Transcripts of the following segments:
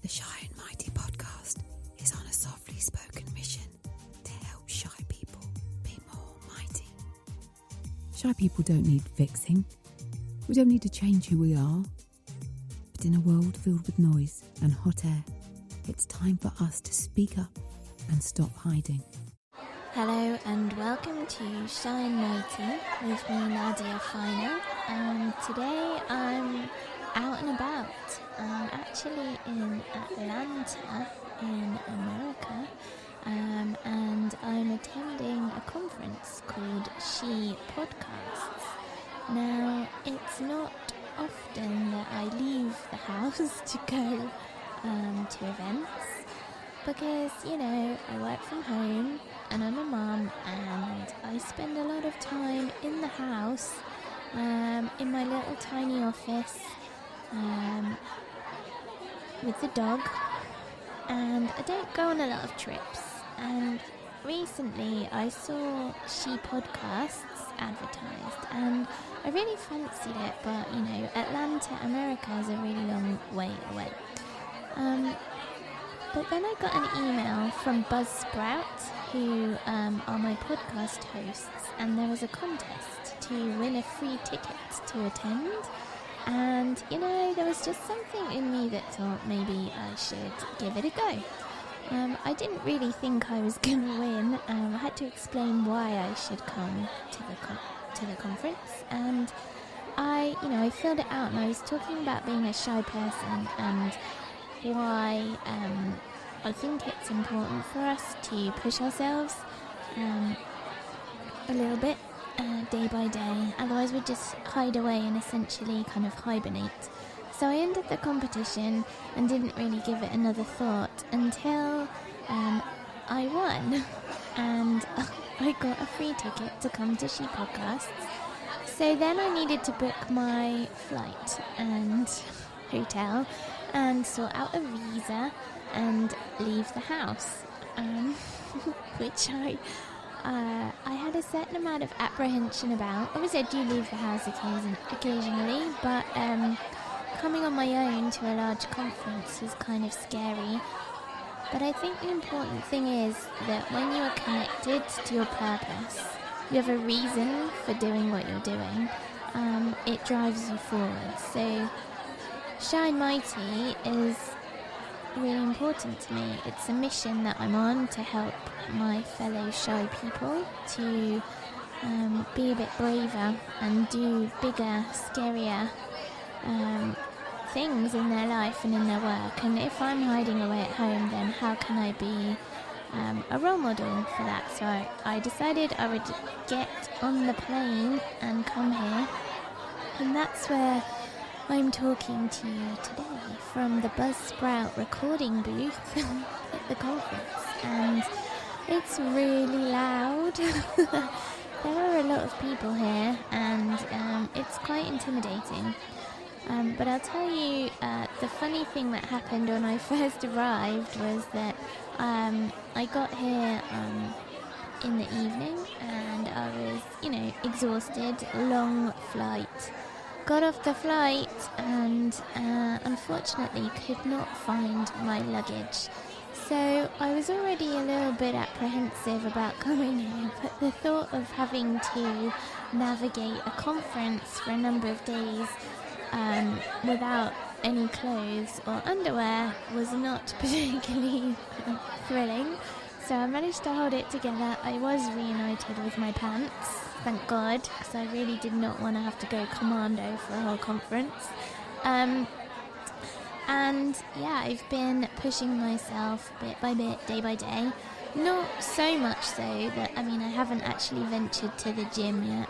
The Shy and Mighty podcast is on a softly spoken mission to help shy people be more mighty. Shy people don't need fixing. We don't need to change who we are. But in a world filled with noise and hot air, it's time for us to speak up and stop hiding. Hello and welcome to Shy and Mighty with me, Nadia Fina. Today I'm out and about. I'm actually in Atlanta in America, and I'm attending a conference called She Podcasts. Now, it's not often that I leave the house to go to events because, I work from home and I'm a mum and I spend a lot of time in the house, in my little tiny office, with the dog, and I don't go on a lot of trips. And recently I saw She Podcasts advertised and I really fancied it, but Atlanta, America is a really long way away. But then I got an email from Buzzsprout, who are my podcast hosts, and there was a contest to win a free ticket to attend. And, there was just something in me that thought maybe I should give it a go. I didn't really think I was going to win. I had to explain why I should come to the conference. And I filled it out, and I was talking about being a shy person and why I think it's important for us to push ourselves a little bit day by day, otherwise we just hide away and essentially kind of hibernate. So I ended the competition and didn't really give it another thought until I won, and I got a free ticket to come to She Podcasts. So then I needed to book my flight and hotel and sort out a visa and leave the house, which I had a certain amount of apprehension about. Obviously I do leave the house occasionally, but coming on my own to a large conference is kind of scary. But I think the important thing is that when you are connected to your purpose, you have a reason for doing what you're doing, it drives you forward. So Shy and Mighty is really important to me. It's a mission that I'm on to help my fellow shy people to be a bit braver and do bigger, scarier things in their life and in their work. And if I'm hiding away at home, then how can I be a role model for that? So I decided I would get on the plane and come here, and that's where I'm talking to you today from the Buzzsprout recording booth at the conference, and it's really loud. There are a lot of people here, and it's quite intimidating. But I'll tell you, the funny thing that happened when I first arrived was that I got here in the evening, and I was, exhausted, long flight. Got off the flight and unfortunately could not find my luggage. So I was already a little bit apprehensive about coming here, but the thought of having to navigate a conference for a number of days without any clothes or underwear was not particularly thrilling. So I managed to hold it together. I was reunited with my pants, thank God, because I really did not want to have to go commando for a whole conference. And yeah, I've been pushing myself bit by bit, day by day. Not so much so that, I haven't actually ventured to the gym yet.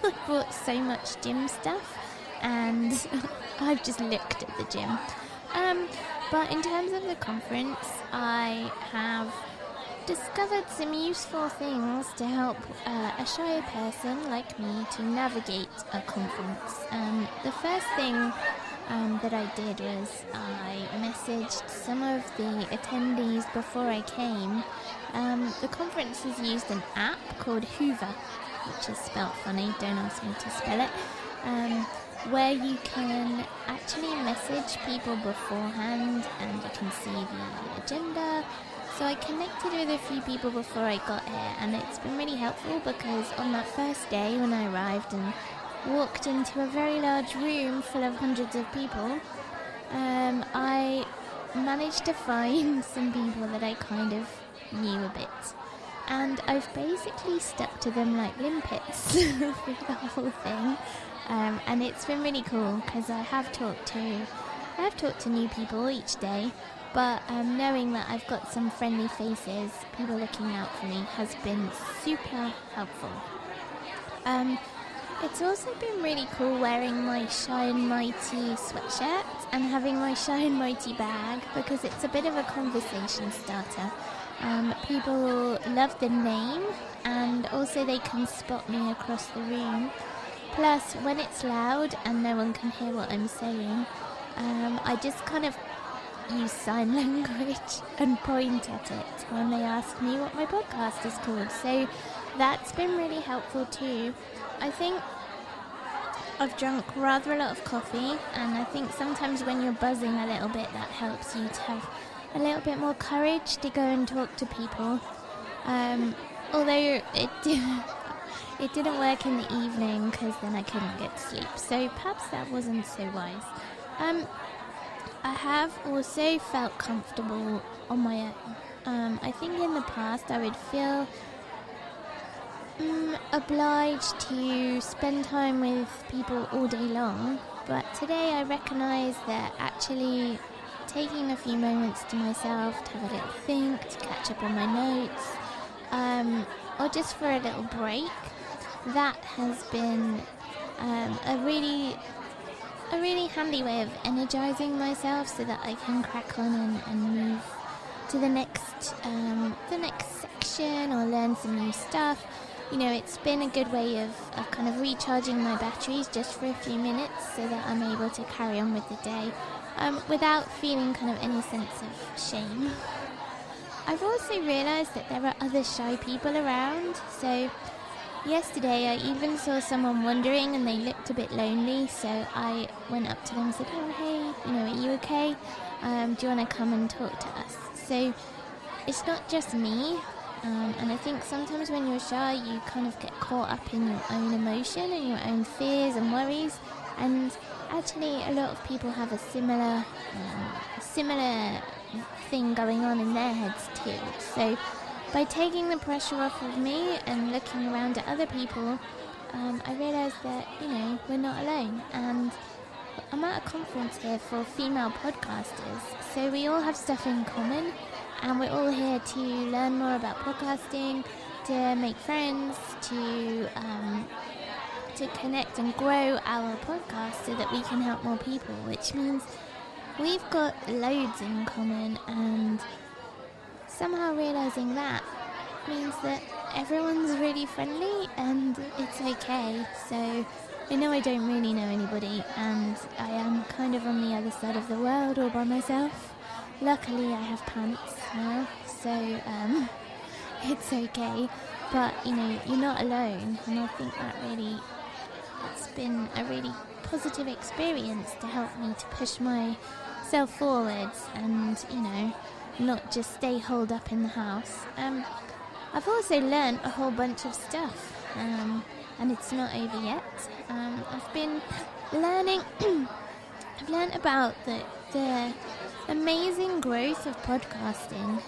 I bought so much gym stuff and I've just looked at the gym. But in terms of the conference, I have discovered some useful things to help a shy person like me to navigate a conference. The first thing that I did was I messaged some of the attendees before I came. The conference has used an app called Hoover, which is spelt funny, don't ask me to spell it, where you can actually message people beforehand and you can see the agenda. So I connected with a few people before I got here, and it's been really helpful because on that first day when I arrived and walked into a very large room full of hundreds of people, I managed to find some people that I kind of knew a bit. And I've basically stuck to them like limpets through the whole thing. And it's been really cool because I have talked to new people each day, but knowing that I've got some friendly faces, people looking out for me, has been super helpful. It's also been really cool wearing my Shine Mighty sweatshirt and having my Shine Mighty bag because it's a bit of a conversation starter. People love the name, and also they can spot me across the room. Plus, when it's loud and no one can hear what I'm saying, I just kind of use sign language and point at it when they ask me what my podcast is called. So that's been really helpful too. I think I've drunk rather a lot of coffee, and I think sometimes when you're buzzing a little bit, that helps you to have a little bit more courage to go and talk to people. Although it didn't work in the evening because then I couldn't get sleep, so perhaps that wasn't so wise. I have also felt comfortable on my own. I think in the past I would feel obliged to spend time with people all day long, but today I recognise that actually taking a few moments to myself to have a little think, to catch up on my notes, or just for a little break, that has been a really handy way of energizing myself so that I can crack on and move to the next section or learn some new stuff. You know, it's been a good way of kind of recharging my batteries just for a few minutes so that I'm able to carry on with the day without feeling kind of any sense of shame. I've also realised that there are other shy people around, so yesterday I even saw someone wandering and they looked a bit lonely, so I went up to them and said, "Oh hey, are you okay? Do you want to come and talk to us?" So it's not just me, and I think sometimes when you're shy you kind of get caught up in your own emotion and your own fears and worries, and actually a lot of people have a similar thing going on in their heads too. So by taking the pressure off of me and looking around at other people, I realised that, we're not alone. And I'm at a conference here for female podcasters, so we all have stuff in common, and we're all here to learn more about podcasting, to make friends, to connect and grow our podcast so that we can help more people, which means we've got loads in common, and somehow realising that means that everyone's really friendly and it's okay. So I know I don't really know anybody, and I am kind of on the other side of the world all by myself. Luckily I have pants now, so it's okay. But you're not alone, and I think that it's been a really positive experience to help me to push myself forwards and not just stay holed up in the house. I've also learnt a whole bunch of stuff, and it's not over yet. I've been learning I've learnt about the amazing growth of podcasting.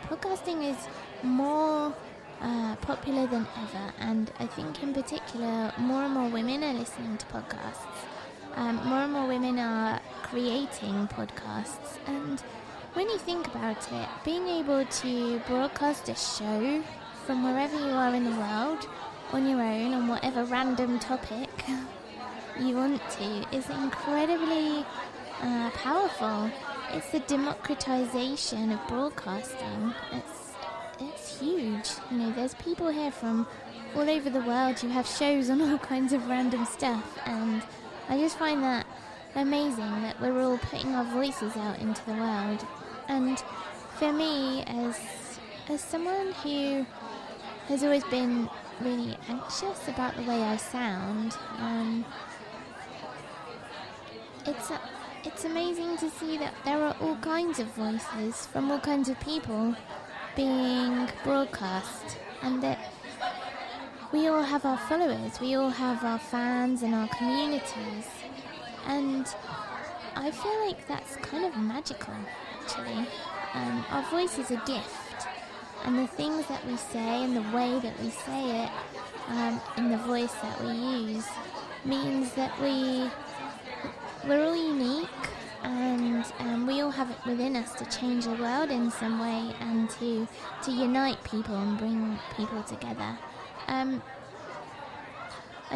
Podcasting is more popular than ever, and I think in particular more and more women are listening to podcasts. More and more women are creating podcasts, and when you think about it, being able to broadcast a show from wherever you are in the world on your own on whatever random topic you want to is incredibly powerful. It's the democratization of broadcasting. It's huge. There's people here from all over the world who have shows on all kinds of random stuff, and I just find that amazing that we're all putting our voices out into the world. And for me, as someone who has always been really anxious about the way I sound, it's amazing to see that there are all kinds of voices from all kinds of people being broadcast, and that we all have our followers, we all have our fans and our communities, and I feel like that's kind of magical, actually. Our voice is a gift, and the things that we say and the way that we say it in the voice that we use means that we're all unique, and we all have it within us to change the world in some way and to unite people and bring people together. I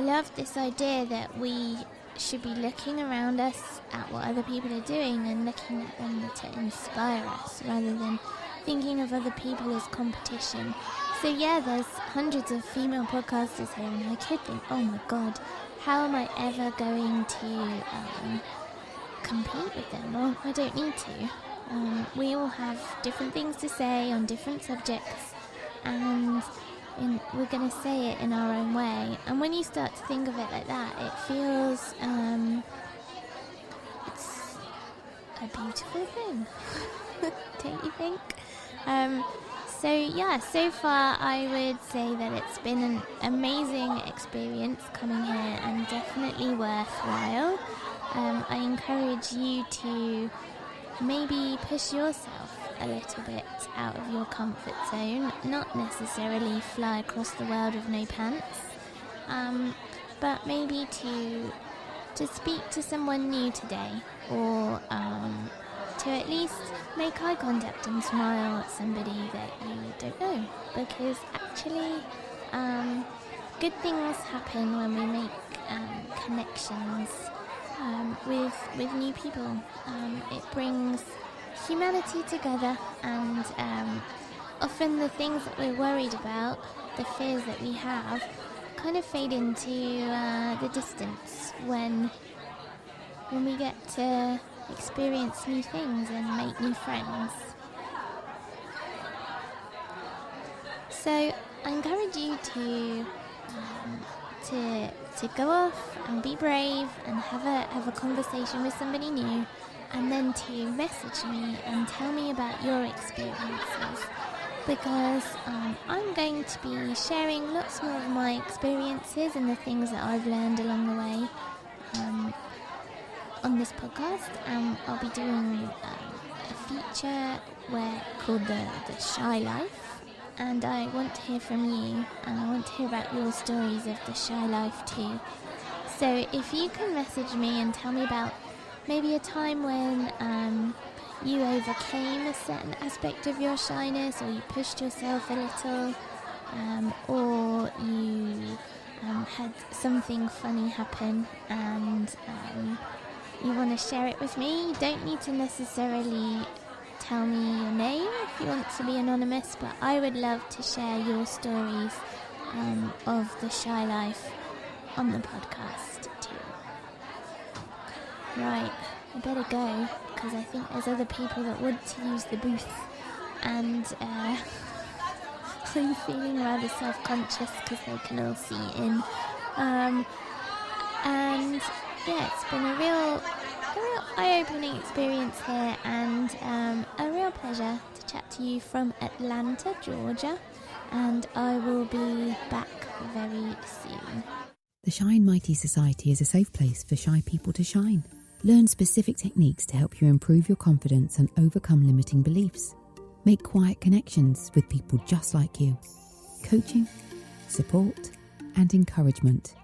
love this idea that we should be looking around us at what other people are doing and looking at them to inspire us rather than thinking of other people as competition. So yeah, there's hundreds of female podcasters here, and I could think, oh my god, how am I ever going to compete with them? Well, I don't need to. We all have different things to say on different subjects, and we're going to say it in our own way. And when you start to think of it like that, it feels it's a beautiful thing. Don't you think? So far I would say that it's been an amazing experience coming here and definitely worthwhile. I encourage you to maybe push yourself a little bit out of your comfort zone, not necessarily fly across the world with no pants, but maybe to speak to someone new today, or to at least make eye contact and smile at somebody that you don't know, because actually good things happen when we make connections with new people. It brings humanity together, and often the things that we're worried about, the fears that we have, kind of fade into the distance when we get to experience new things and make new friends. So I encourage you to go off and be brave and have a conversation with somebody new, and then to message me and tell me about your experiences, because I'm going to be sharing lots more of my experiences and the things that I've learned along the way on this podcast. I'll be doing a feature called the Shy Life, and I want to hear from you, and I want to hear about your stories of the shy life too. So if you can message me and tell me about maybe a time when you overcame a certain aspect of your shyness, or you pushed yourself a little, or you had something funny happen and you want to share it with me. You don't need to necessarily tell me your name if you want to be anonymous, but I would love to share your stories of the shy life on the podcast too. Right, I better go, because I think there's other people that want to use the booth, and I'm feeling rather self-conscious because they can all see in. And yeah, it's been a real eye-opening experience here, and a real pleasure to chat to you from Atlanta, Georgia, and I will be back very soon. The Shine Mighty Society is a safe place for shy people to shine. Learn specific techniques to help you improve your confidence and overcome limiting beliefs. Make quiet connections with people just like you. Coaching, support, and encouragement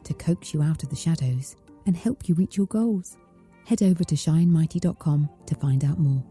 to coax you out of the shadows and help you reach your goals. Head over to shinemighty.com to find out more.